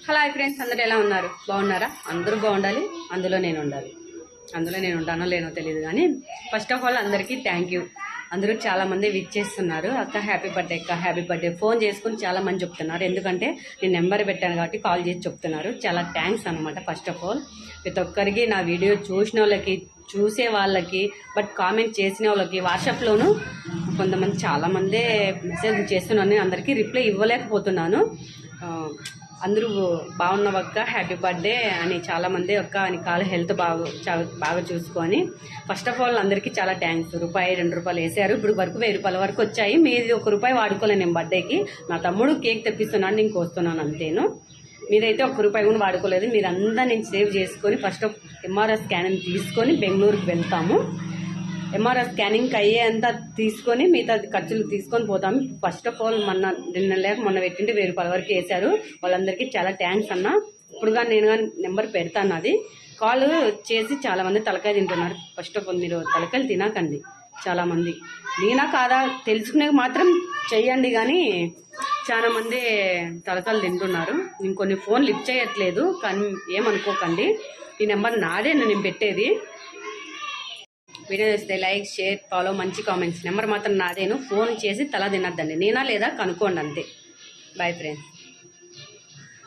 Hello friends, అందరూ ఎలా ఉన్నారు? బాగున్నారా? అందరూ బాగుండాలి, అందులో నేను ఉండాలి. అందులో నేను ఉంటానో లేనో తెలియదు, కానీ ఫస్ట్ ఆఫ్ ఆల్ అందరికీ థ్యాంక్ యూ. అందరూ చాలామంది విచ్ చేస్తున్నారు, అక్క హ్యాపీ బర్త్డే, అక్క హ్యాపీ బర్త్డే ఫోన్ చేసుకుని చాలామంది చెప్తున్నారు. ఎందుకంటే నేను నెంబర్ పెట్టాను కాబట్టి కాల్ చేసి చెప్తున్నారు. చాలా థ్యాంక్స్ అనమాట. ఫస్ట్ ఆఫ్ ఆల్ ప్రతి ఒక్కరికి, నా వీడియో చూసిన వాళ్ళకి, చూసే వాళ్ళకి, బట్ కామెంట్ చేసిన వాళ్ళకి, వాట్సాప్లోనూ కొంతమంది చాలామందే మెసేజ్ చేస్తున్నాను, అందరికీ రిప్లై ఇవ్వలేకపోతున్నాను. అందరూ బాగున్నావక్క, హ్యాపీ బర్త్డే అని చాలామంది అక్క అని కాల్ హెల్త్ బాగా చూసుకొని. ఫస్ట్ ఆఫ్ ఆల్ అందరికీ చాలా థ్యాంక్స్. రూపాయి 2 రూపాయలు వేసారు, ఇప్పుడు వరకు 1000 రూపాయల వరకు వచ్చాయి. మీది 1 రూపాయి వాడుకోలేను నేను బర్త్డేకి. నా తమ్ముడు కేక్ తెప్పిస్తున్నాను, నేను కోస్తున్నాను అంతేను. మీరైతే 1 రూపాయి కూడా వాడుకోలేదు. మీరంతా నేను సేవ్ చేసుకొని ఫస్ట్ ఎంఆర్ఐ స్కానింగ్ తీసుకొని బెంగళూరుకి వెళ్తాము. ఎంఆర్ఐ స్కానింగ్ అయ్యేంత తీసుకొని మిగతా ఖర్చులు తీసుకొని పోతాము. ఫస్ట్ ఆఫ్ ఆల్ మొన్న పెట్టింటే 1000 రూపాయల వరకు వేశారు. వాళ్ళందరికీ చాలా థ్యాంక్స్ అన్న. ఇప్పుడు కానీ నేను కానీ నెంబర్ పెడతాను, అది కాల్ చేసి చాలామంది తలకాయ తింటున్నారు. ఫస్ట్ ఆఫ్ ఆల్ మీరు తలకాయలు తినకండి. చాలామంది నేనా కాదా తెలుసుకునే మాత్రం చెయ్యండి, కానీ చాలామంది తలకాయలు తింటున్నారు. నేను కొన్ని ఫోన్ లిఫ్ట్ చేయట్లేదు, కానీ ఏమనుకోకండి. ఈ నెంబర్ నాదే, నేను పెట్టేది. వీడియో చేస్తే లైక్, షేర్, ఫాలో, మంచి కామెంట్స్. నెంబర్ మాత్రం నాదేను. ఫోన్ చేసి తల తినద్దండి. నేనా లేదా కనుక్కోండి అంతే. Bye friends.